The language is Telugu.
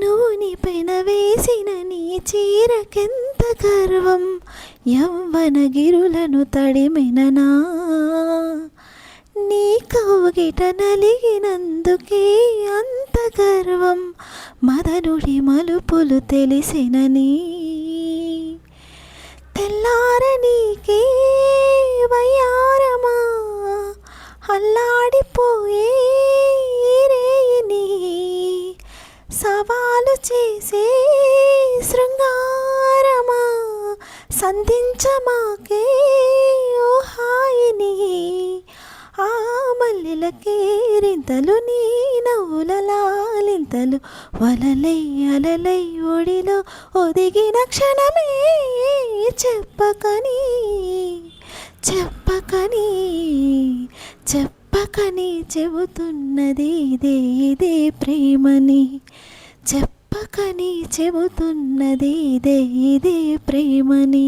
నూనె పెన వేసిన నీ చీరకెంత గర్వం, యవ్వన గిరులను తడిమెననా నీ కౌగిట నలిగినందుకే అంత గర్వం, మదనుడి మలుపులు తెలిసినని తెల్లారనీకే వయ్యారమా అల్లాడిపోయే రేయిని సవాలు చేసే శృంగారమా సంధించమాకే ఓ హాయిని ఆ మల్లెల కేరింతలు నీ నవ్వుల లాలింతలు వలలై అలలై ఒడిలో ఒదిగిన క్షణమే చెప్పకని చెప్పకని చెప్పకని చెబుతున్నది ఇదే ఇదే ప్రేమని, చెప్పకని చెబుతున్నది ఇదే ఇదే ప్రేమని.